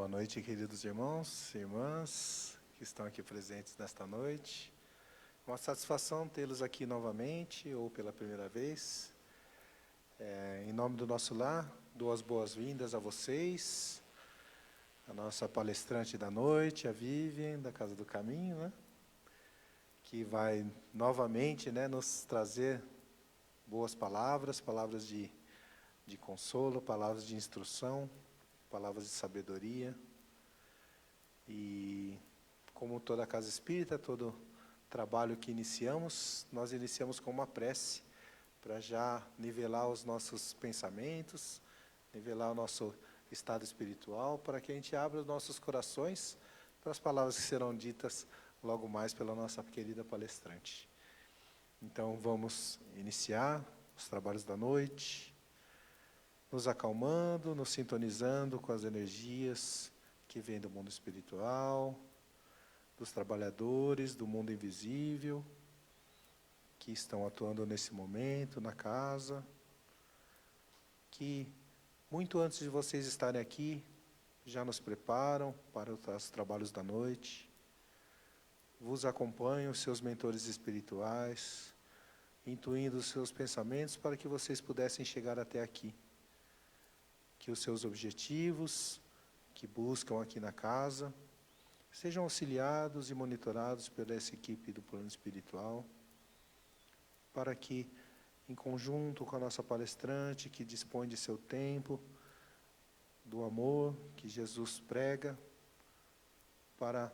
Boa noite, queridos irmãos e irmãs que estão aqui presentes nesta noite. Uma satisfação tê-los aqui novamente, ou pela primeira vez. Em nome do nosso lar, dou as boas-vindas a vocês, a nossa palestrante da noite, a Vivian, da Casa do Caminho, né? Que vai novamente, né, nos trazer boas palavras, palavras de consolo, palavras de instrução, palavras de sabedoria. E como toda a casa espírita, todo trabalho que iniciamos, nós iniciamos com uma prece para já nivelar os nossos pensamentos, nivelar o nosso estado espiritual, para que a gente abra os nossos corações para as palavras que serão ditas logo mais pela nossa querida palestrante. Então vamos iniciar os trabalhos da noite, nos acalmando, nos sintonizando com as energias que vêm do mundo espiritual, dos trabalhadores do mundo invisível, que estão atuando nesse momento na casa, que muito antes de vocês estarem aqui, já nos preparam para os trabalhos da noite, vos acompanham os seus mentores espirituais, intuindo os seus pensamentos para que vocês pudessem chegar até aqui. Que os seus objetivos, que buscam aqui na casa, sejam auxiliados e monitorados pela essa equipe do plano espiritual, para que, em conjunto com a nossa palestrante, que dispõe de seu tempo, do amor que Jesus prega, para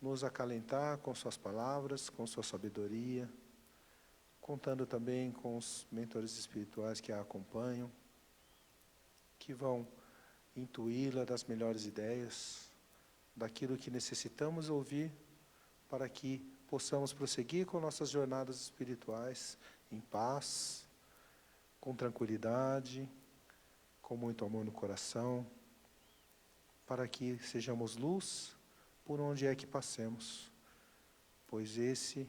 nos acalentar com suas palavras, com sua sabedoria, contando também com os mentores espirituais que a acompanham, que vão intuí-la das melhores ideias, daquilo que necessitamos ouvir para que possamos prosseguir com nossas jornadas espirituais em paz, com tranquilidade, com muito amor no coração, para que sejamos luz por onde é que passemos, pois esse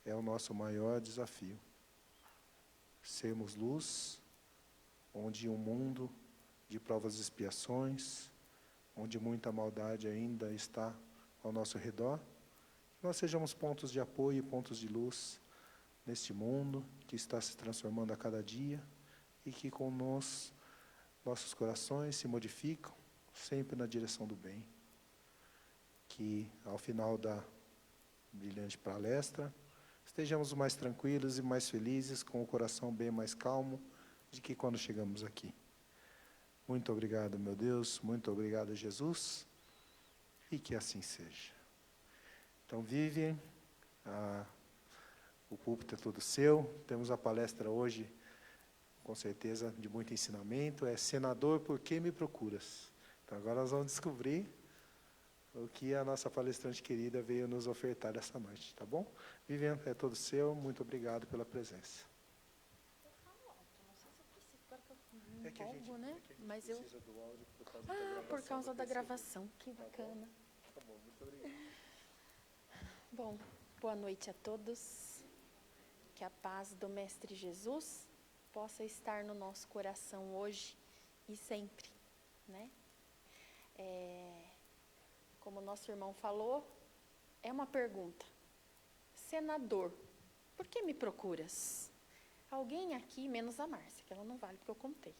é o nosso maior desafio. Sermos luz onde um mundo de provas e expiações, onde muita maldade ainda está ao nosso redor, nós sejamos pontos de apoio e pontos de luz neste mundo que está se transformando a cada dia e que com nossos corações se modificam sempre na direção do bem. Que ao final da brilhante palestra estejamos mais tranquilos e mais felizes, com o coração bem mais calmo de que quando chegamos aqui. Muito obrigado, meu Deus, muito obrigado, Jesus, e que assim seja. Então, Vivian, o púlpito é todo seu, temos a palestra hoje, com certeza, de muito ensinamento, é Senador, por que me procuras? Então, agora nós vamos descobrir o que a nossa palestrante querida veio nos ofertar essa noite, tá bom? Vivian, é todo seu, muito obrigado pela presença. É que a gente, né? Mas eu precisa do áudio por causa da gravação. Que bacana. Tá bom, muito obrigado. Bom, boa noite a todos. Que a paz do Mestre Jesus possa estar no nosso coração hoje e sempre, né? Como o nosso irmão falou, é uma pergunta. Senador, por que me procuras? Alguém aqui, menos a Márcia, que ela não vale porque eu contei.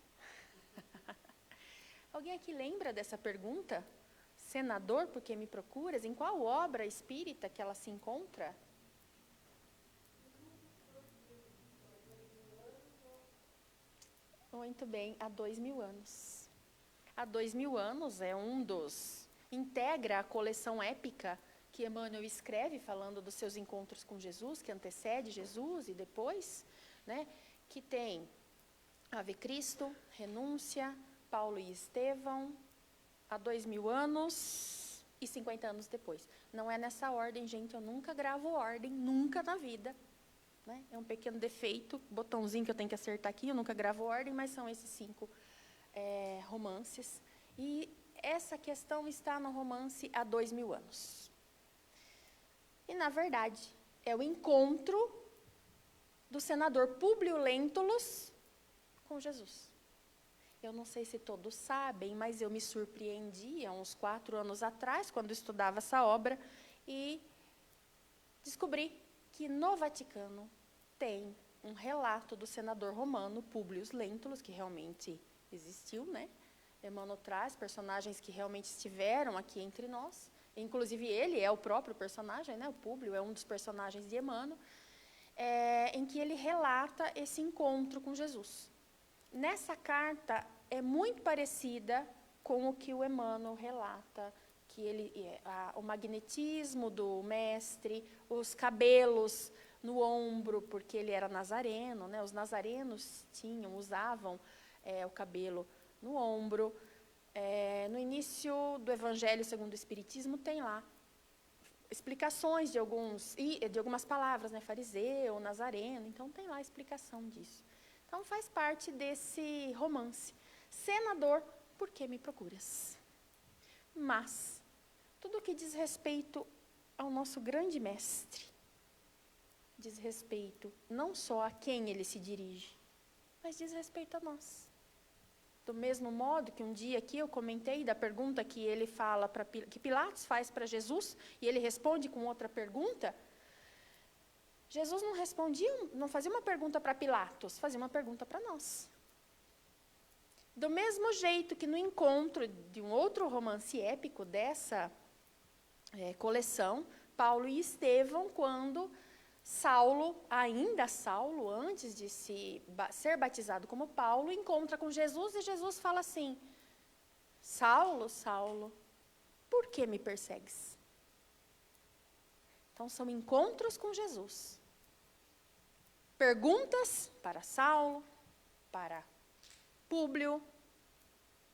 Alguém aqui lembra dessa pergunta? Senador, por que me procuras? Em qual obra espírita que ela se encontra? Muito bem, há 2000 anos. Há 2000 anos é integra a coleção épica que Emmanuel escreve, falando dos seus encontros com Jesus, que antecede Jesus e depois, né? Que tem Ave Cristo, Renúncia, Paulo e Estevão, há 2000 anos e 50 anos depois. Não é nessa ordem, gente, eu nunca gravo ordem, nunca na vida. Né? É um pequeno defeito, botãozinho que eu tenho que acertar aqui, eu nunca gravo ordem, mas são esses 5 romances. E essa questão está no romance há 2000 anos. E, na verdade, é o encontro do senador Públio Lentulus com Jesus. Eu não sei se todos sabem, mas eu me surpreendi há uns 4 anos atrás, quando estudava essa obra, e descobri que no Vaticano tem um relato do senador romano Públio Lentulus, que realmente existiu, né? Emmanuel traz personagens que realmente estiveram aqui entre nós. Inclusive, ele é o próprio personagem, né? O Públio é um dos personagens de Emmanuel, em que ele relata esse encontro com Jesus. Nessa carta, é muito parecida com o que o Emmanuel relata, que o magnetismo do mestre, os cabelos no ombro, porque ele era nazareno, né? Os nazarenos usavam o cabelo no ombro. No início do Evangelho segundo o Espiritismo, tem lá explicações de algumas palavras, né? Fariseu, nazareno, então tem lá a explicação disso. Então faz parte desse romance. Senador, por que me procuras? Mas tudo que diz respeito ao nosso grande mestre, diz respeito não só a quem ele se dirige, mas diz respeito a nós. Do mesmo modo que um dia aqui eu comentei da pergunta que ele fala que Pilatos faz para Jesus, e ele responde com outra pergunta. Jesus não fazia uma pergunta para Pilatos, fazia uma pergunta para nós. Do mesmo jeito que no encontro de um outro romance épico dessa coleção, Paulo e Estevão, quando Saulo, antes de ser batizado como Paulo, encontra com Jesus e Jesus fala assim: Saulo, Saulo, por que me persegues? Então são encontros com Jesus. Perguntas para Saulo, para Públio,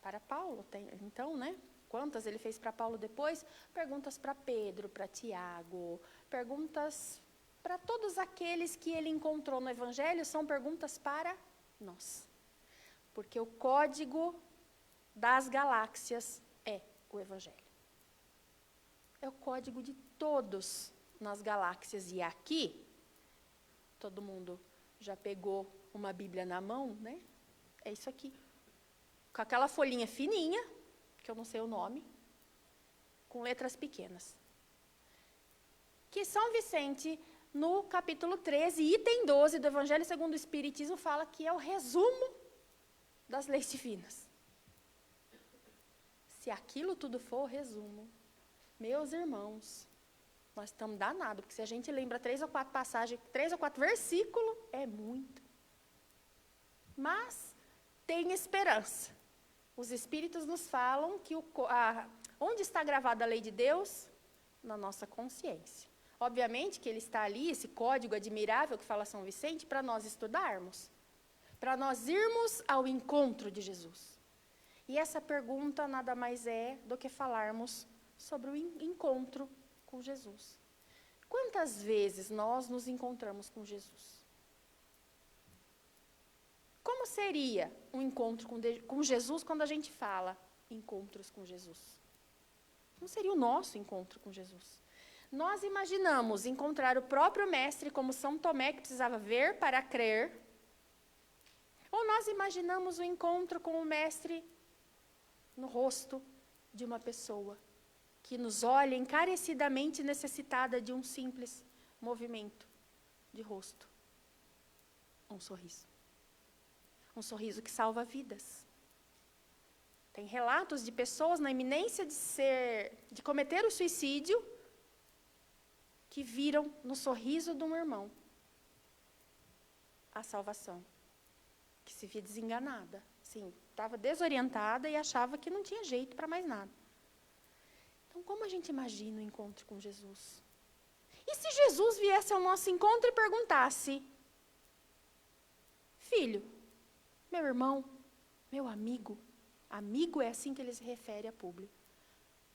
para Paulo. Então, né? Quantas ele fez para Paulo depois? Perguntas para Pedro, para Tiago, perguntas para todos aqueles que ele encontrou no Evangelho, são perguntas para nós. Porque o código das galáxias é o Evangelho. É o código de todos nas galáxias. E aqui, todo mundo já pegou uma Bíblia na mão, né? É isso aqui. Com aquela folhinha fininha, que eu não sei o nome, com letras pequenas. Que São Vicente, no capítulo 13, item 12 do Evangelho segundo o Espiritismo, fala que é o resumo das leis divinas. Se aquilo tudo for o resumo, meus irmãos, nós estamos danados, porque se a gente lembra 3 ou 4 passagens, 3 ou 4 versículos, é muito. Mas tem esperança. Os Espíritos nos falam que onde está gravada a lei de Deus? Na nossa consciência. Obviamente que ele está ali, esse código admirável que fala São Vicente, para nós estudarmos, para nós irmos ao encontro de Jesus. E essa pergunta nada mais é do que falarmos sobre o encontro com Jesus. Quantas vezes nós nos encontramos com Jesus? Como seria um encontro com Jesus quando a gente fala encontros com Jesus? Como seria o nosso encontro com Jesus? Nós imaginamos encontrar o próprio Mestre como São Tomé, que precisava ver para crer, ou nós imaginamos o encontro com o Mestre no rosto de uma pessoa que nos olha encarecidamente necessitada de um simples movimento de rosto, um sorriso. Um sorriso que salva vidas. Tem relatos de pessoas na iminência de cometer o suicídio, que viram no sorriso de um irmão a salvação, que se via desenganada, sim, estava desorientada e achava que não tinha jeito para mais nada. Então, como a gente imagina o encontro com Jesus? E se Jesus viesse ao nosso encontro e perguntasse: filho, meu irmão, meu amigo é assim que ele se refere a Públio.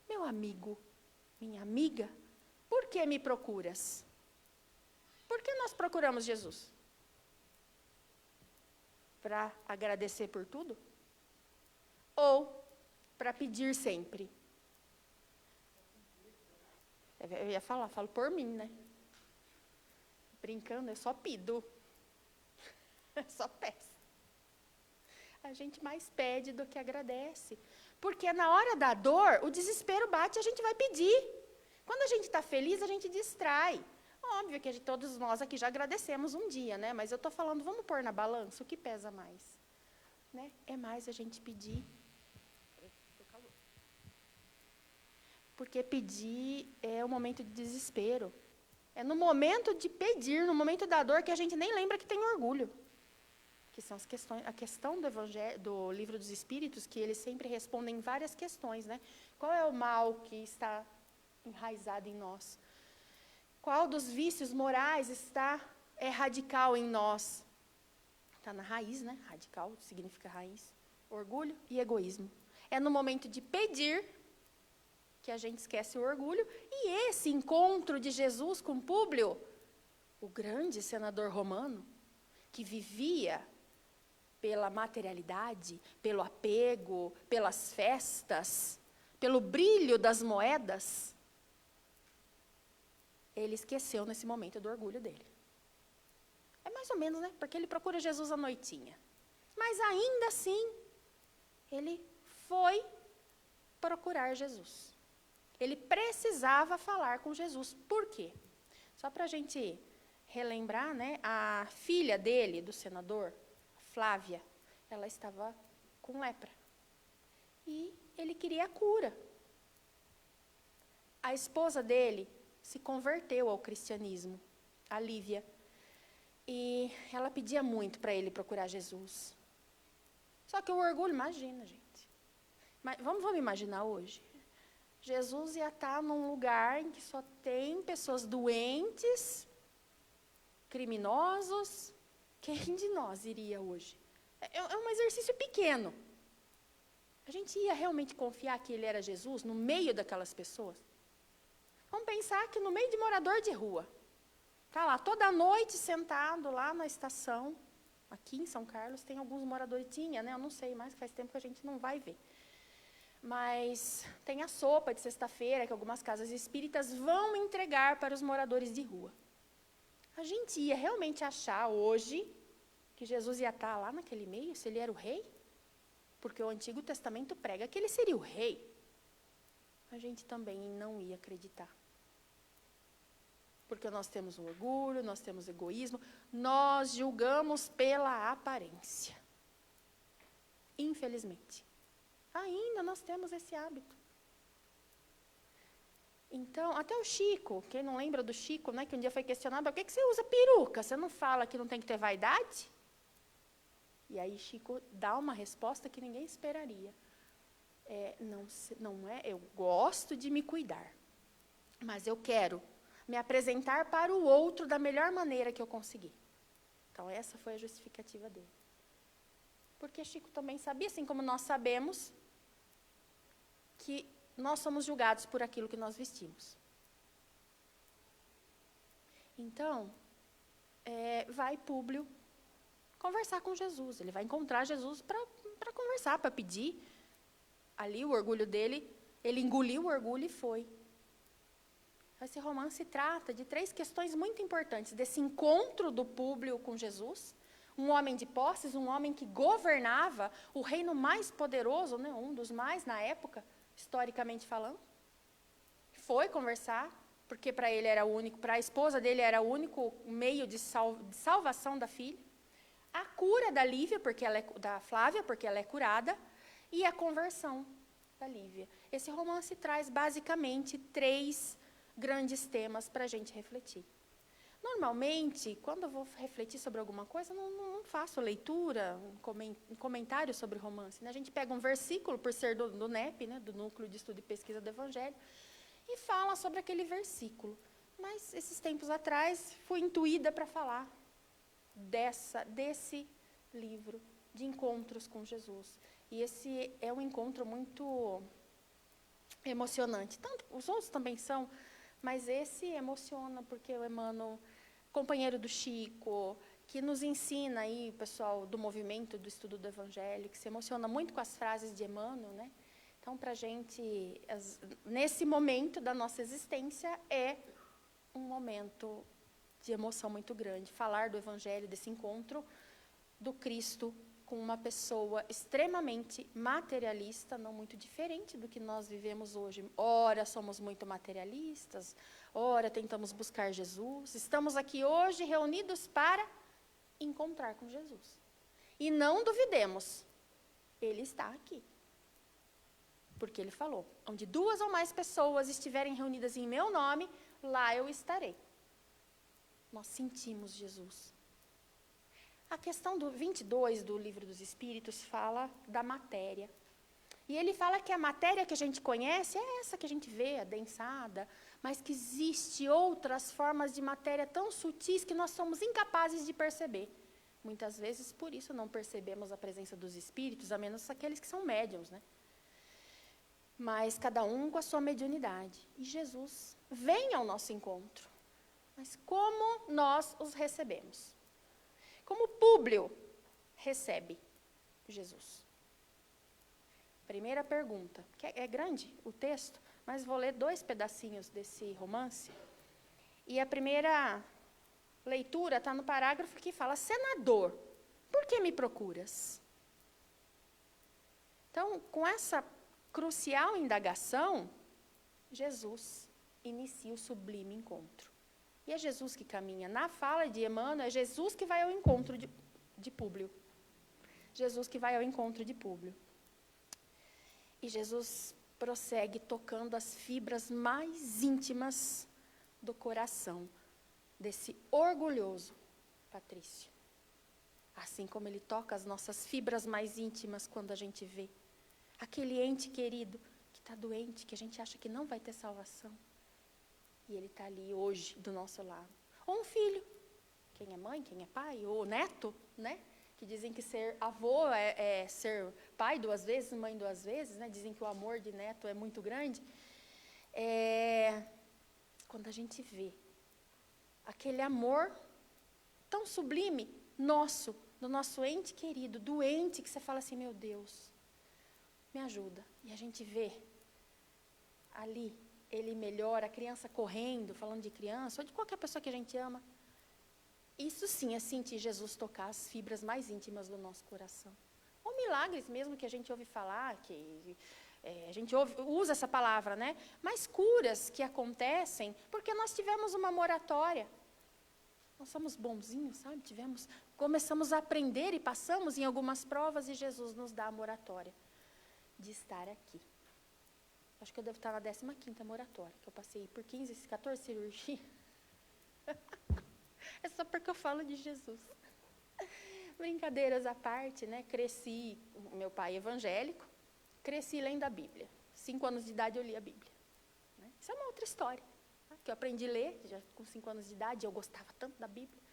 Meu amigo, minha amiga, por que me procuras? Por que nós procuramos Jesus? Para agradecer por tudo? Ou para pedir sempre? Eu ia falo por mim, né? Brincando, eu só pido. Eu só peço. a gente mais pede do que agradece. Porque na hora da dor, o desespero bate e a gente vai pedir. Quando a gente está feliz, a gente distrai. Óbvio que todos nós aqui já agradecemos um dia, né? Mas eu estou falando, vamos pôr na balança o que pesa mais. Né? É mais a gente pedir. Porque pedir é o momento de desespero. É no momento de pedir, no momento da dor, que a gente nem lembra que tem orgulho. Que são as questões, a questão do Evangelho, do Livro dos Espíritos, que eles sempre respondem várias questões, né? Qual é o mal que está enraizado em nós? Qual dos vícios morais está radical em nós? Está na raiz, né? Radical significa raiz. Orgulho e egoísmo. É no momento de pedir que a gente esquece o orgulho. E esse encontro de Jesus com Públio, o grande senador romano, que vivia pela materialidade, pelo apego, pelas festas, pelo brilho das moedas, ele esqueceu nesse momento do orgulho dele. É mais ou menos, né? Porque ele procura Jesus à noitinha. Mas ainda assim, ele foi procurar Jesus. Ele precisava falar com Jesus. Por quê? Só para a gente relembrar, né? A filha dele, do senador, Flávia, ela estava com lepra. E ele queria a cura. A esposa dele se converteu ao cristianismo, a Lívia. E ela pedia muito para ele procurar Jesus. Só que o orgulho, imagina, gente. Mas vamos imaginar hoje. Jesus ia estar num lugar em que só tem pessoas doentes, criminosos. Quem de nós iria hoje? É um exercício pequeno. A gente ia realmente confiar que ele era Jesus no meio daquelas pessoas? Vamos pensar que no meio de morador de rua. Está lá toda noite sentado lá na estação. Aqui em São Carlos tem alguns moradores, tinha, né? Eu não sei mais, faz tempo que a gente não vai ver. Mas tem a sopa de sexta-feira que algumas casas espíritas vão entregar para os moradores de rua. A gente ia realmente achar hoje que Jesus ia estar lá naquele meio, se ele era o rei? Porque o Antigo Testamento prega que ele seria o rei. A gente também não ia acreditar. Porque nós temos o orgulho, nós temos o egoísmo, nós julgamos pela aparência. Infelizmente. Ainda nós temos esse hábito. Então, até o Chico, quem não lembra do Chico, né, que um dia foi questionado, por que você usa peruca? Você não fala que não tem que ter vaidade? E aí Chico dá uma resposta que ninguém esperaria. Não é, eu gosto de me cuidar, mas eu quero me apresentar para o outro da melhor maneira que eu conseguir. Então, essa foi a justificativa dele. Porque Chico também sabia, assim como nós sabemos, que nós somos julgados por aquilo que nós vestimos. Então, vai Públio conversar com Jesus. Ele vai encontrar Jesus para conversar, para pedir. Ali, o orgulho dele, ele engoliu o orgulho e foi. Esse romance trata de 3 questões muito importantes. Desse encontro do Públio com Jesus, um homem de posses, um homem que governava o reino mais poderoso, né, um dos mais na época, historicamente falando. Foi conversar, porque para ele era o único, para a esposa dele era o único meio de salvação da filha. A cura da Lívia, da Flávia, porque ela é curada, e a conversão da Lívia. Esse romance traz basicamente 3 grandes temas para a gente refletir. Normalmente, quando eu vou refletir sobre alguma coisa, não faço leitura, um comentário sobre romance. Né? A gente pega um versículo, por ser do NEP, né, do Núcleo de Estudo e Pesquisa do Evangelho, e fala sobre aquele versículo. Mas, esses tempos atrás, fui intuída para falar desse livro, de encontros com Jesus. E esse é um encontro muito emocionante. Tanto, os outros também são, mas esse emociona, porque o Emmanuel, companheiro do Chico, que nos ensina aí, o pessoal do movimento do estudo do Evangelho, que se emociona muito com as frases de Emmanuel, né? Então, para a gente, nesse momento da nossa existência, é um momento de emoção muito grande. Falar do Evangelho, desse encontro do Cristo com uma pessoa extremamente materialista, não muito diferente do que nós vivemos hoje. Ora, somos muito materialistas, ora, tentamos buscar Jesus. Estamos aqui hoje reunidos para encontrar com Jesus. E não duvidemos, Ele está aqui. Porque Ele falou, onde 2 ou mais pessoas estiverem reunidas em meu nome, lá eu estarei. Nós sentimos Jesus. A questão do 22 do Livro dos Espíritos fala da matéria. E ele fala que a matéria que a gente conhece é essa que a gente vê, adensada, mas que existe outras formas de matéria tão sutis que nós somos incapazes de perceber. Muitas vezes, por isso, não percebemos a presença dos espíritos, a menos aqueles que são médiuns, né? Mas cada um com a sua mediunidade. E Jesus vem ao nosso encontro. Mas como nós os recebemos? Como Públio recebe Jesus? Primeira pergunta, que é grande o texto, mas vou ler 2 pedacinhos desse romance. E a primeira leitura está no parágrafo que fala: senador, por que me procuras? Então, com essa crucial indagação, Jesus inicia o sublime encontro. E é Jesus que caminha. Na fala de Emmanuel, é Jesus que vai ao encontro de Públio. Jesus que vai ao encontro de Públio. E Jesus prossegue tocando as fibras mais íntimas do coração desse orgulhoso Patrício. Assim como ele toca as nossas fibras mais íntimas quando a gente vê aquele ente querido que está doente, que a gente acha que não vai ter salvação. E ele está ali hoje do nosso lado. Ou um filho, quem é mãe, quem é pai, ou neto, né? Que dizem que ser avô é ser pai 2 vezes, mãe 2 vezes, né? Dizem que o amor de neto é muito grande. Quando a gente vê aquele amor tão sublime, nosso, do nosso ente querido, doente, que você fala assim, meu Deus, me ajuda. E a gente vê ali, ele melhora, a criança correndo, falando de criança, ou de qualquer pessoa que a gente ama. Isso sim é sentir Jesus tocar as fibras mais íntimas do nosso coração. Ou milagres mesmo que a gente ouve falar, que a gente usa essa palavra, né? Mas curas que acontecem porque nós tivemos uma moratória. Nós somos bonzinhos, sabe? Começamos a aprender e passamos em algumas provas e Jesus nos dá a moratória de estar aqui. Acho que eu devo estar na 15ª moratória, que eu passei por 14 cirurgias. É só porque eu falo de Jesus. Brincadeiras à parte, né? Cresci, meu pai é evangélico, cresci lendo a Bíblia. 5 anos de idade eu li a Bíblia. Né? Isso é uma outra história. Né? Que eu aprendi a ler, já com 5 anos de idade, eu gostava tanto da Bíblia.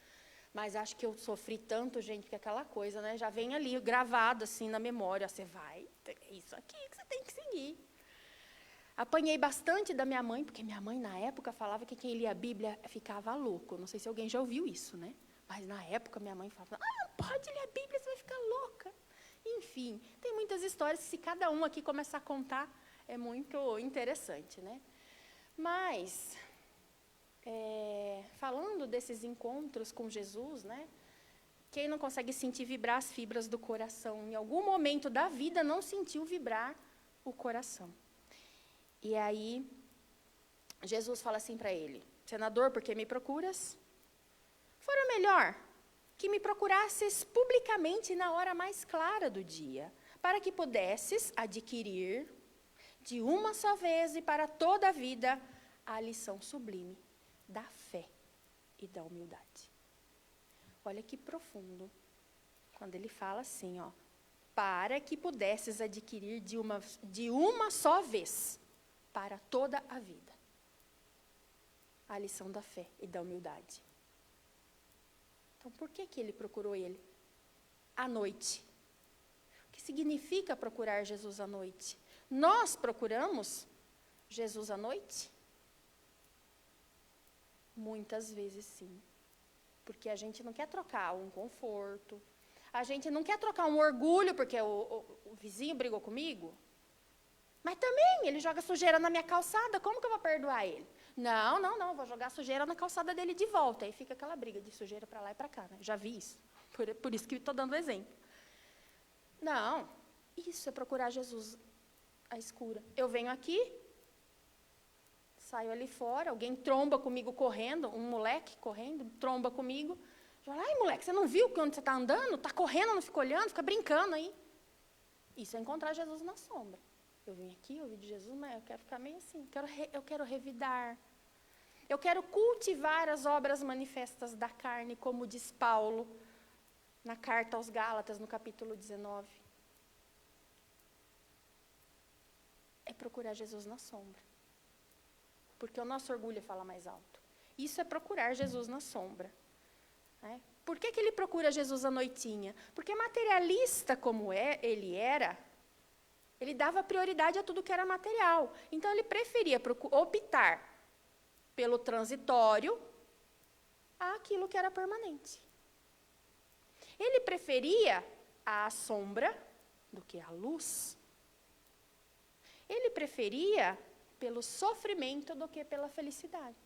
Mas acho que eu sofri tanto, gente, que aquela coisa, né? Já vem ali gravado assim na memória. Você vai, é isso aqui que você tem que seguir. Apanhei bastante da minha mãe, porque minha mãe, na época, falava que quem lia a Bíblia ficava louco. Não sei se alguém já ouviu isso, né? Mas, na época, minha mãe falava, não pode ler a Bíblia, você vai ficar louca. Enfim, tem muitas histórias que, se cada um aqui começar a contar, é muito interessante, né? Mas, falando desses encontros com Jesus, né? Quem não consegue sentir vibrar as fibras do coração, em algum momento da vida, não sentiu vibrar o coração. E aí, Jesus fala assim para ele, senador, por que me procuras? Fora melhor que me procurasses publicamente na hora mais clara do dia, para que pudesses adquirir, de uma só vez e para toda a vida, a lição sublime da fé e da humildade. Olha que profundo, quando ele fala assim, ó, para que pudesses adquirir de uma só vez, para toda a vida, a lição da fé e da humildade. Então, por que ele procurou ele? À noite. O que significa procurar Jesus à noite? Nós procuramos Jesus à noite? Muitas vezes sim. Porque a gente não quer trocar um conforto, a gente não quer trocar um orgulho, porque o vizinho brigou comigo. Mas também, ele joga sujeira na minha calçada, como que eu vou perdoar ele? Não, vou jogar sujeira na calçada dele de volta. Aí fica aquela briga de sujeira para lá e para cá, né? Já vi isso, por isso que estou dando exemplo. Não, isso é procurar Jesus à escura. Eu venho aqui, saio ali fora, alguém tromba comigo correndo, um moleque correndo, tromba comigo. Fala, ai, moleque, você não viu que onde você está andando? Está correndo, não fica olhando, fica brincando aí. Isso é encontrar Jesus na sombra. Eu vim aqui, ouvi de Jesus, mas eu quero ficar meio assim. Eu quero revidar. Eu quero cultivar as obras manifestas da carne, como diz Paulo na carta aos Gálatas, no capítulo 19. É procurar Jesus na sombra. Porque o nosso orgulho fala mais alto. Isso é procurar Jesus na sombra. Né? Por que ele procura Jesus à noitinha? Porque materialista como ele era, ele dava prioridade a tudo que era material. Então, ele preferia optar pelo transitório àquilo que era permanente. Ele preferia a sombra do que a luz. Ele preferia pelo sofrimento do que pela felicidade.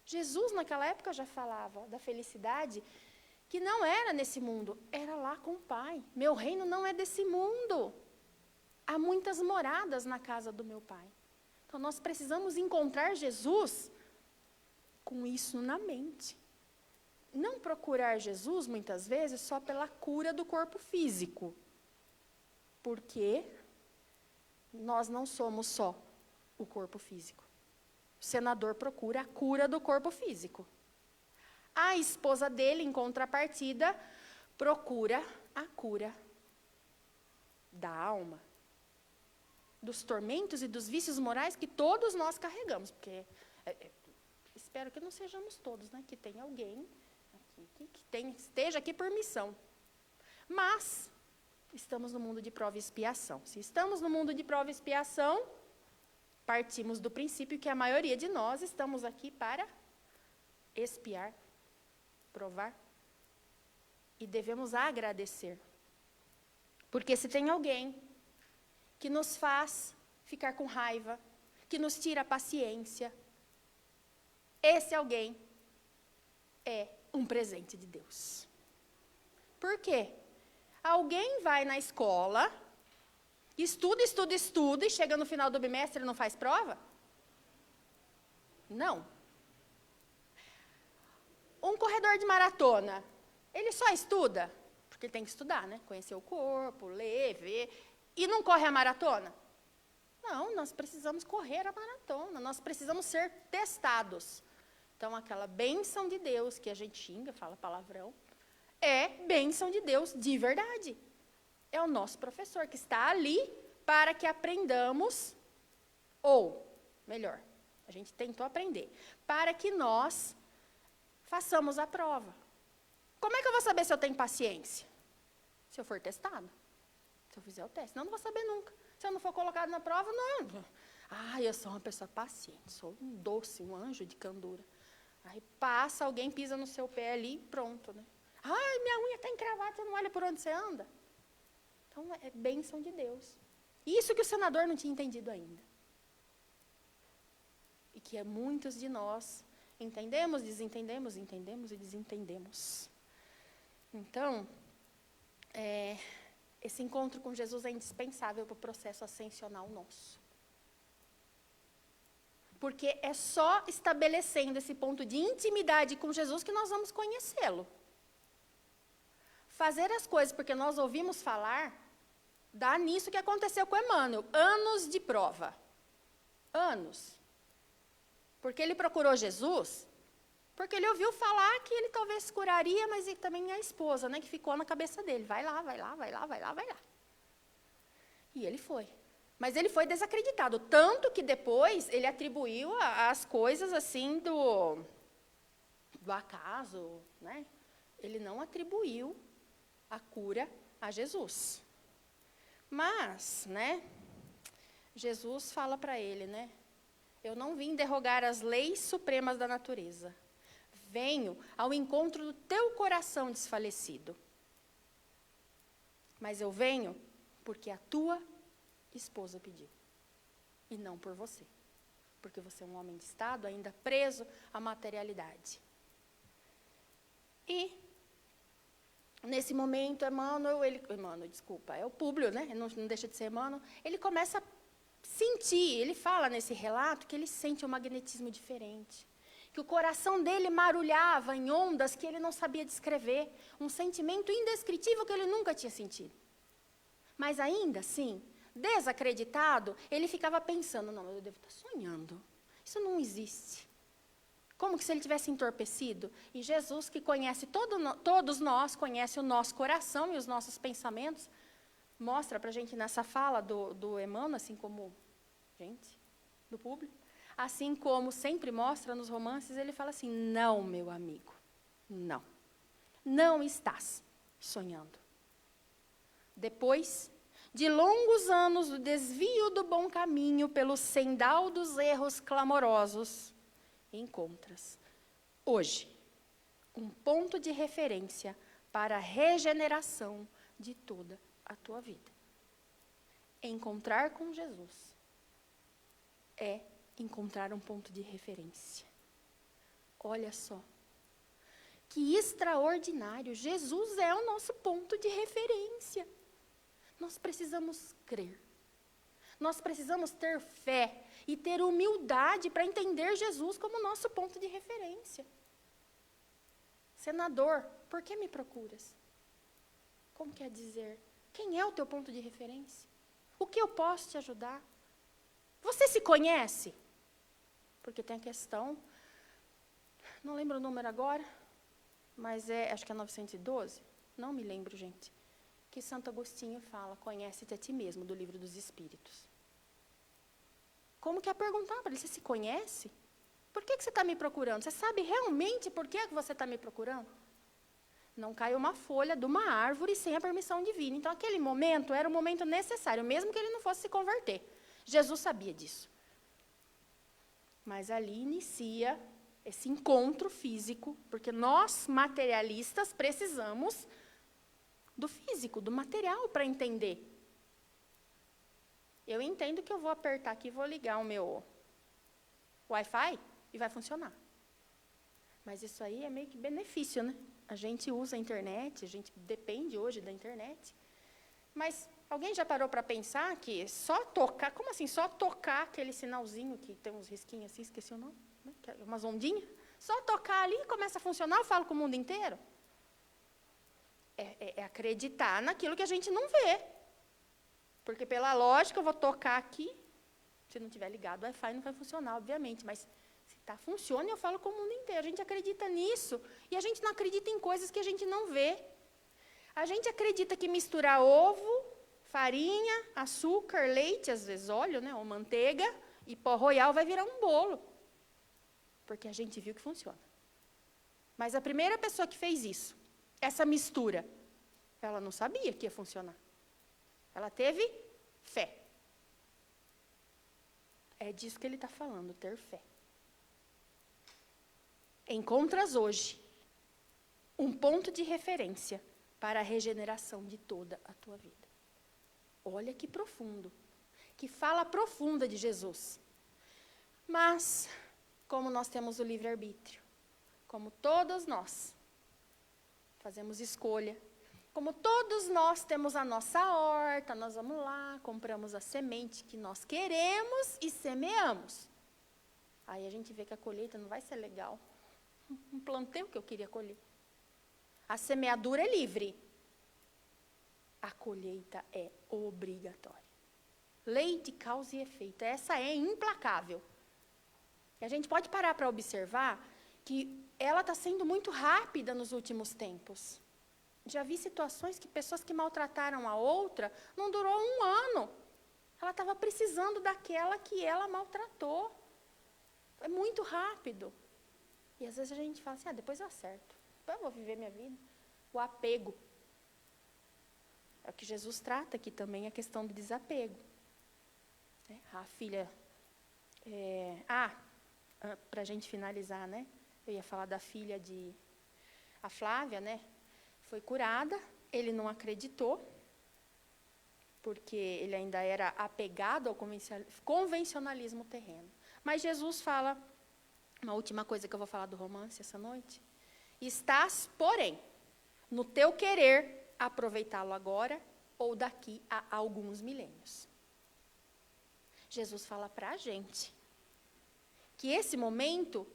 Jesus, naquela época, já falava da felicidade que não era nesse mundo, era lá com o Pai. Meu reino não é desse mundo. Há muitas moradas na casa do meu Pai. Então, nós precisamos encontrar Jesus com isso na mente. Não procurar Jesus, muitas vezes, só pela cura do corpo físico. Porque nós não somos só o corpo físico. O senador procura a cura do corpo físico. A esposa dele, em contrapartida, procura a cura da alma, dos tormentos e dos vícios morais que todos nós carregamos. Porque espero que não sejamos todos, né? Que tem alguém aqui que esteja aqui por missão. Mas estamos no mundo de prova e expiação. Se estamos no mundo de prova e expiação, partimos do princípio que a maioria de nós estamos aqui para expiar, provar, e devemos agradecer. Porque se tem alguém que nos faz ficar com raiva, que nos tira a paciência, esse alguém é um presente de Deus. Por quê? Alguém vai na escola, estuda, e chega no final do bimestre e não faz prova? Não. Um corredor de maratona, ele só estuda? Porque ele tem que estudar, né? Conhecer o corpo, ler, ver, e não corre a maratona? Não, nós precisamos correr a maratona, nós precisamos ser testados. Então, aquela bênção de Deus que a gente xinga, fala palavrão, é bênção de Deus de verdade. É o nosso professor que está ali para que aprendamos, ou, melhor, a gente tentou aprender, para que nós façamos a prova. Como é que eu vou saber se eu tenho paciência? Se eu for testado. Se eu fizer o teste. Não, não vou saber nunca. Se eu não for colocado na prova, não. Eu sou uma pessoa paciente, sou um doce, um anjo de candura. Aí passa, alguém pisa no seu pé ali e pronto, né? Minha unha está encravada, você não olha por onde você anda. Então, é bênção de Deus. Isso que o senador não tinha entendido ainda. E que muitos de nós entendemos, desentendemos, entendemos e desentendemos. Então, esse encontro com Jesus é indispensável para o processo ascensional nosso. Porque é só estabelecendo esse ponto de intimidade com Jesus que nós vamos conhecê-lo. Fazer as coisas porque nós ouvimos falar, dá nisso que aconteceu com Emmanuel. Anos de prova. Anos. Porque ele procurou Jesus, porque ele ouviu falar que ele talvez curaria, mas também a esposa, né, que ficou na cabeça dele. Vai lá, vai lá, vai lá, vai lá, vai lá. E ele foi. Mas ele foi desacreditado, tanto que depois ele atribuiu as coisas assim do acaso, né? Ele não atribuiu a cura a Jesus. Mas, né, Jesus fala para ele, né? Eu não vim derrogar as leis supremas da natureza. Venho ao encontro do teu coração desfalecido. Mas eu venho porque a tua esposa pediu. E não por você. Porque você é um homem de Estado ainda preso à materialidade. E Nesse momento, Emmanuel, desculpa, é o Públio, né? Não deixa de ser Emmanuel. Ele começa a sentir, ele fala nesse relato que ele sente um magnetismo diferente. Que o coração dele marulhava em ondas que ele não sabia descrever. Um sentimento indescritível que ele nunca tinha sentido. Mas ainda assim, desacreditado, ele ficava pensando, não, eu devo estar sonhando. Isso não existe. Como que se ele tivesse entorpecido? E Jesus, que conhece todos nós, conhece o nosso coração e os nossos pensamentos, mostra para a gente nessa fala do Emmanuel, assim como, do público, assim como sempre mostra nos romances, ele fala assim, não, meu amigo, não estás sonhando. Depois de longos anos do desvio do bom caminho pelo sendal dos erros clamorosos, encontras hoje um ponto de referência para a regeneração de toda a tua vida. Encontrar com Jesus é encontrar um ponto de referência. Olha só, que extraordinário! Jesus é o nosso ponto de referência. Nós precisamos crer. Nós precisamos ter fé e ter humildade para entender Jesus como nosso ponto de referência. Senador, por que me procuras? Como quer dizer? Quem é o teu ponto de referência? O que eu posso te ajudar? Você se conhece? Porque tem a questão, não lembro o número agora, mas acho que é 912, não me lembro, gente, que Santo Agostinho fala, conhece-te a ti mesmo, do Livro dos Espíritos. Como que é perguntar para ele, você se conhece? Por que você está me procurando? Você sabe realmente por que você está me procurando? Não cai uma folha de uma árvore sem a permissão divina. Então, aquele momento era o momento necessário, mesmo que ele não fosse se converter. Jesus sabia disso. Mas ali inicia esse encontro físico, porque nós, materialistas, precisamos do físico, do material, para entender. Eu entendo que eu vou apertar aqui, vou ligar o meu Wi-Fi e vai funcionar. Mas isso aí é meio que benefício, né? A gente usa a internet, a gente depende hoje da internet. Mas alguém já parou para pensar que só tocar, como assim, só tocar aquele sinalzinho que tem uns risquinhos assim, esqueci o nome, né? Umas ondinhas, só tocar ali e começa a funcionar, eu falo com o mundo inteiro? É acreditar naquilo que a gente não vê. Porque pela lógica eu vou tocar aqui, se não tiver ligado o Wi-Fi não vai funcionar, obviamente, mas se funciona, eu falo com o mundo inteiro. A gente acredita nisso e a gente não acredita em coisas que a gente não vê. A gente acredita que misturar ovo, farinha, açúcar, leite, às vezes óleo, né, ou manteiga, e pó royal vai virar um bolo. Porque a gente viu que funciona. Mas a primeira pessoa que fez isso, essa mistura, ela não sabia que ia funcionar. Ela teve fé. É disso que ele está falando, ter fé. Encontras hoje um ponto de referência para a regeneração de toda a tua vida. Olha que profundo, que fala profunda de Jesus. Mas, como nós temos o livre-arbítrio, como todos nós fazemos escolha, como todos nós temos a nossa horta, nós vamos lá, compramos a semente que nós queremos e semeamos. Aí a gente vê que a colheita não vai ser legal. Não plantei o que eu queria colher. A semeadura é livre. A colheita é obrigatória. Lei de causa e efeito. Essa é implacável. E a gente pode parar para observar que ela está sendo muito rápida nos últimos tempos. Já vi situações que pessoas que maltrataram a outra, não durou 1 ano. Ela estava precisando daquela que ela maltratou. É muito rápido. E às vezes a gente fala assim, depois eu acerto. Depois eu vou viver minha vida. O apego. É o que Jesus trata aqui também, a questão do desapego. A filha... para a gente finalizar, né? Eu ia falar da filha de... A Flávia, né? Foi curada, ele não acreditou, porque ele ainda era apegado ao convencionalismo terreno. Mas Jesus fala, uma última coisa que eu vou falar do romance essa noite, estás, porém, no teu querer aproveitá-lo agora ou daqui a alguns milênios. Jesus fala para a gente que esse momento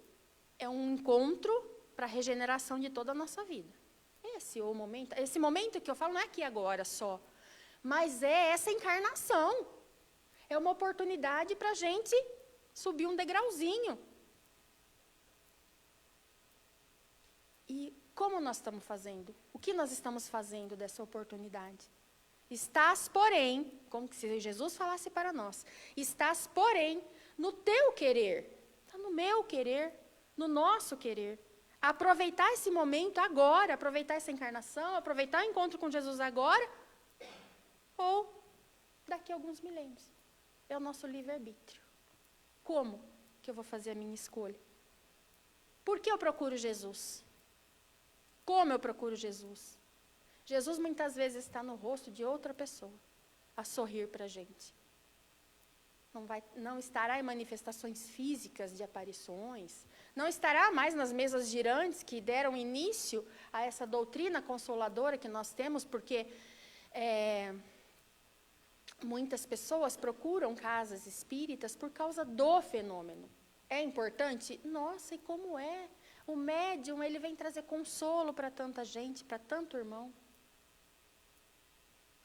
é um encontro para a regeneração de toda a nossa vida. Esse momento que eu falo não é aqui agora só, mas é essa encarnação. É uma oportunidade para a gente subir um degrauzinho. E como nós estamos fazendo? O que nós estamos fazendo dessa oportunidade? Estás, porém, como se Jesus falasse para nós, estás, porém, no teu querer, está no meu querer, no nosso querer. Aproveitar esse momento agora, aproveitar essa encarnação, aproveitar o encontro com Jesus agora, ou daqui a alguns milênios. É o nosso livre-arbítrio. Como que eu vou fazer a minha escolha? Por que eu procuro Jesus? Como eu procuro Jesus? Jesus muitas vezes está no rosto de outra pessoa, a sorrir para a gente. Não estará em manifestações físicas de aparições, não estará mais nas mesas girantes que deram início a essa doutrina consoladora que nós temos, porque muitas pessoas procuram casas espíritas por causa do fenômeno. É importante? Nossa, e como é? O médium, ele vem trazer consolo para tanta gente, para tanto irmão.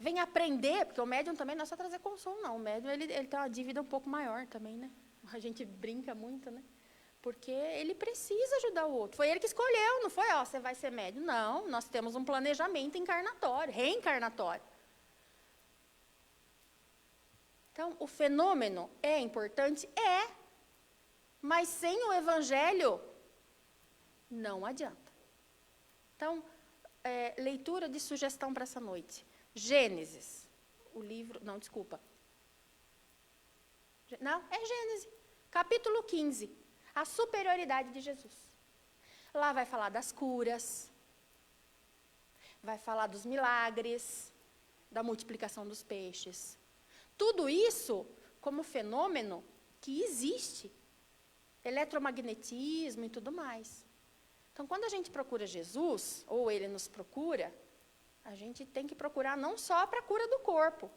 Vem aprender, porque o médium também não é só trazer consolo, não. O médium, ele tem uma dívida um pouco maior também, né? A gente brinca muito, né? Porque ele precisa ajudar o outro. Foi ele que escolheu, não foi, ó, você vai ser médium. Não, nós temos um planejamento encarnatório, reencarnatório. Então, o fenômeno é importante? É. Mas sem o evangelho, não adianta. Então, leitura de sugestão para essa noite. Gênesis, o livro, não, desculpa. Não, é Gênesis, capítulo 15, a superioridade de Jesus. Lá vai falar das curas, vai falar dos milagres, da multiplicação dos peixes. Tudo isso como fenômeno que existe, eletromagnetismo e tudo mais. Então, quando a gente procura Jesus, ou ele nos procura, a gente tem que procurar não só para a cura do corpo,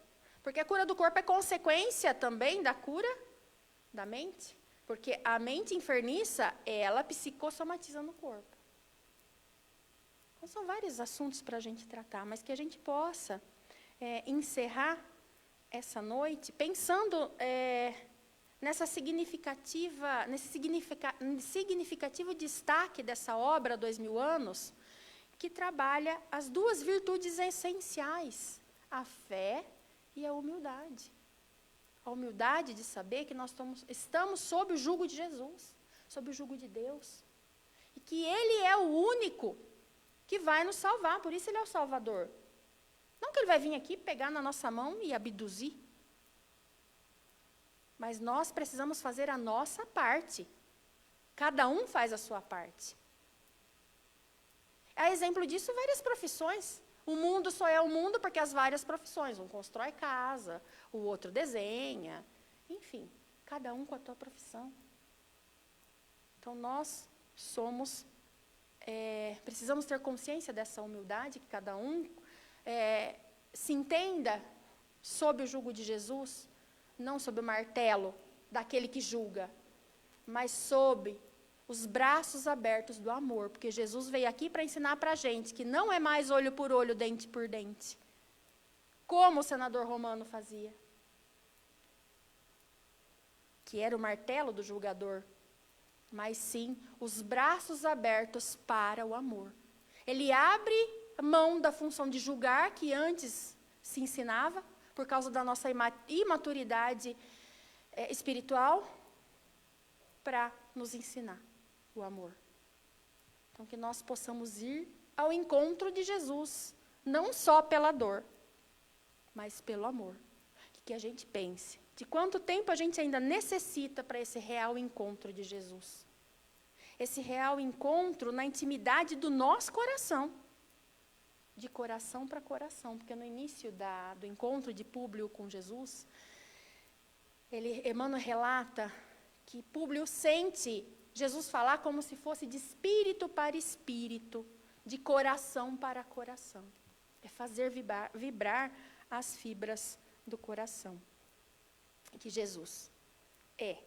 porque a cura do corpo é consequência também da cura da mente, porque a mente enfermiça, ela psicossomatiza no corpo. Então, são vários assuntos para a gente tratar, mas que a gente possa encerrar essa noite pensando nesse significativo destaque dessa obra, 2000 anos, que trabalha as duas virtudes essenciais, a fé e a humildade. A humildade de saber que nós estamos sob o jugo de Jesus, sob o jugo de Deus. E que Ele é o único que vai nos salvar, por isso Ele é o Salvador. Não que Ele vai vir aqui pegar na nossa mão e abduzir. Mas nós precisamos fazer a nossa parte. Cada um faz a sua parte. A exemplo disso, várias profissões. O mundo só é o mundo porque as várias profissões. Um constrói casa, o outro desenha. Enfim, cada um com a sua profissão. Então, nós precisamos ter consciência dessa humildade, que cada um se entenda sob o jugo de Jesus, não sob o martelo daquele que julga, mas sob os braços abertos do amor, porque Jesus veio aqui para ensinar para a gente que não é mais olho por olho, dente por dente, como o senador romano fazia, que era o martelo do julgador, mas sim os braços abertos para o amor. Ele abre mão da função de julgar, que antes se ensinava, por causa da nossa imaturidade espiritual, para nos ensinar o amor. Então, que nós possamos ir ao encontro de Jesus, não só pela dor, mas pelo amor. Que a gente pense de quanto tempo a gente ainda necessita para esse real encontro de Jesus. Esse real encontro na intimidade do nosso coração. De coração para coração, porque no início do encontro de Públio com Jesus, Emmanuel relata que Públio sente Jesus falar como se fosse de espírito para espírito, de coração para coração. É fazer vibrar as fibras do coração. Que Jesus é.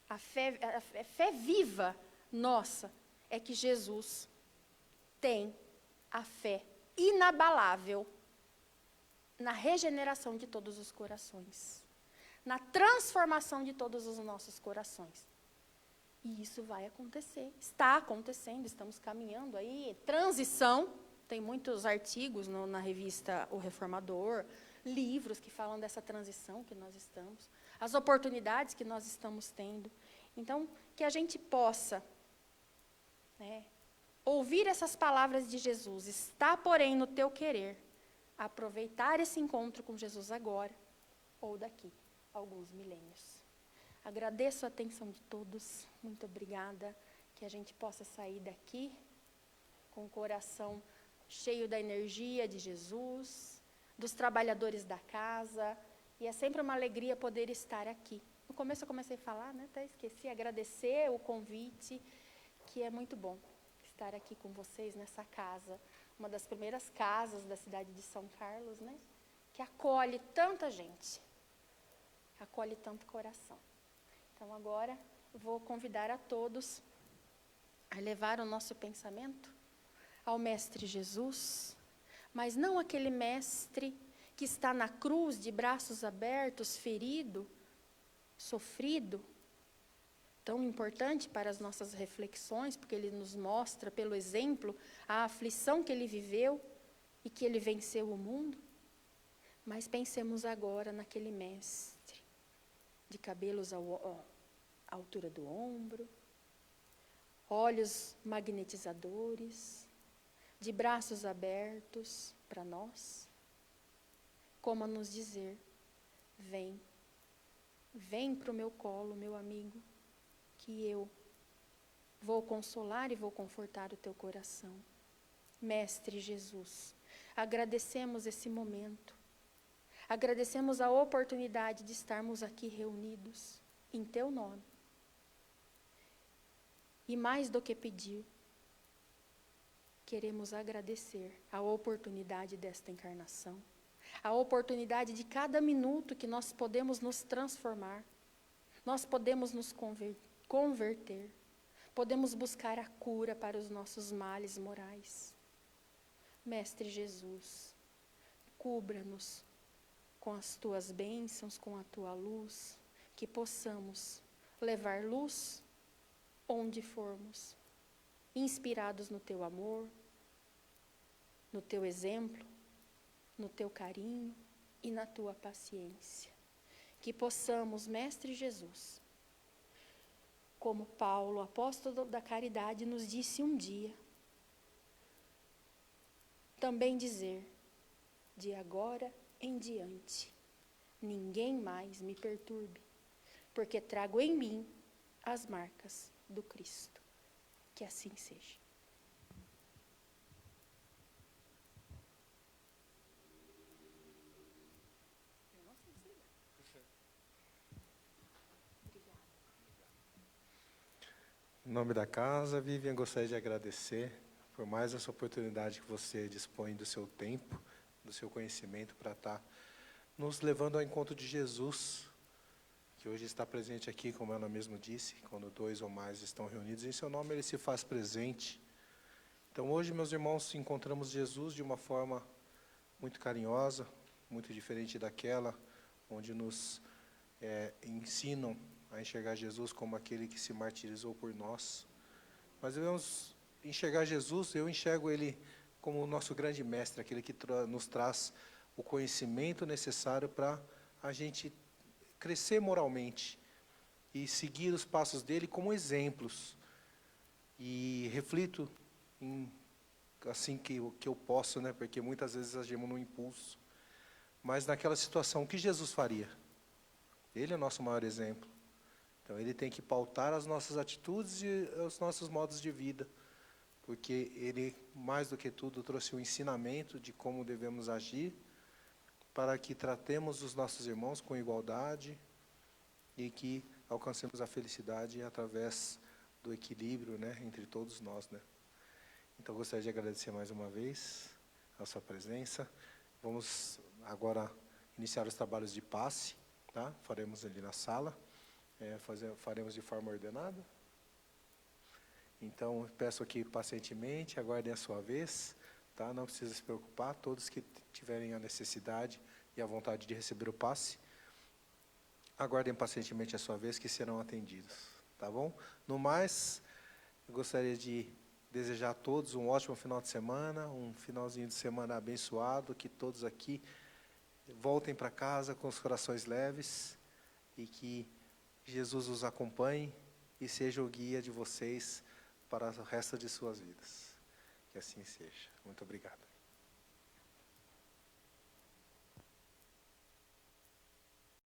A fé viva nossa é que Jesus tem a fé inabalável na regeneração de todos os corações, na transformação de todos os nossos corações. E isso vai acontecer, está acontecendo, estamos caminhando aí, transição, tem muitos artigos na revista O Reformador, livros que falam dessa transição que nós estamos, as oportunidades que nós estamos tendo. Então, que a gente possa, né, ouvir essas palavras de Jesus, está, porém, no teu querer, aproveitar esse encontro com Jesus agora, ou daqui a alguns milênios. Agradeço a atenção de todos, muito obrigada, que a gente possa sair daqui com o coração cheio da energia de Jesus, dos trabalhadores da casa, e é sempre uma alegria poder estar aqui. No começo eu comecei a falar, né, até esqueci, agradecer o convite, que é muito bom estar aqui com vocês nessa casa, uma das primeiras casas da cidade de São Carlos, né, que acolhe tanta gente, acolhe tanto coração. Então, agora, vou convidar a todos a levar o nosso pensamento ao Mestre Jesus, mas não aquele Mestre que está na cruz, de braços abertos, ferido, sofrido, tão importante para as nossas reflexões, porque ele nos mostra, pelo exemplo, a aflição que ele viveu e que ele venceu o mundo. Mas pensemos agora naquele Mestre, de cabelos à altura do ombro, olhos magnetizadores, de braços abertos para nós, como a nos dizer, vem para o meu colo, meu amigo, que eu vou consolar e vou confortar o teu coração. Mestre Jesus, agradecemos esse momento, agradecemos a oportunidade de estarmos aqui reunidos em teu nome. E mais do que pedir, queremos agradecer a oportunidade desta encarnação, a oportunidade de cada minuto que nós podemos nos transformar, nós podemos nos converter, podemos buscar a cura para os nossos males morais. Mestre Jesus, cubra-nos com as tuas bênçãos, com a tua luz, que possamos levar luz onde formos, inspirados no teu amor, no teu exemplo, no teu carinho e na tua paciência. Que possamos, Mestre Jesus, como Paulo, apóstolo da caridade, nos disse um dia, também dizer, de agora em diante, ninguém mais me perturbe, porque trago em mim as marcas do Cristo. Que assim seja. Em nome da casa, Vivian, gostaria de agradecer por mais essa oportunidade que você dispõe do seu tempo, do seu conhecimento, para estar nos levando ao encontro de Jesus, que hoje está presente aqui, como ela mesma disse, quando 2 ou mais estão reunidos, em seu nome ele se faz presente. Então hoje, meus irmãos, encontramos Jesus de uma forma muito carinhosa, muito diferente daquela onde nos ensinam a enxergar Jesus como aquele que se martirizou por nós. Mas devemos enxergar Jesus, eu enxergo ele como o nosso grande mestre, aquele que nos traz o conhecimento necessário para a gente crescer moralmente e seguir os passos dele como exemplos. E reflito assim que eu posso, né, porque muitas vezes agimos no impulso, mas naquela situação, o que Jesus faria? Ele é o nosso maior exemplo. Então, ele tem que pautar as nossas atitudes e os nossos modos de vida, porque ele, mais do que tudo, trouxe o ensinamento de como devemos agir, para que tratemos os nossos irmãos com igualdade e que alcancemos a felicidade através do equilíbrio, né, entre todos nós, né. Então, gostaria de agradecer mais uma vez a sua presença. Vamos agora iniciar os trabalhos de passe, tá? Faremos ali na sala, faremos de forma ordenada. Então, peço aqui pacientemente, aguardem a sua vez, tá? Não precisa se preocupar, todos que tiverem a necessidade e a vontade de receber o passe, aguardem pacientemente a sua vez, que serão atendidos, tá bom? No mais, eu gostaria de desejar a todos um ótimo final de semana, um finalzinho de semana abençoado, que todos aqui voltem para casa com os corações leves e que Jesus os acompanhe e seja o guia de vocês para o resto de suas vidas. Que assim seja. Muito obrigado.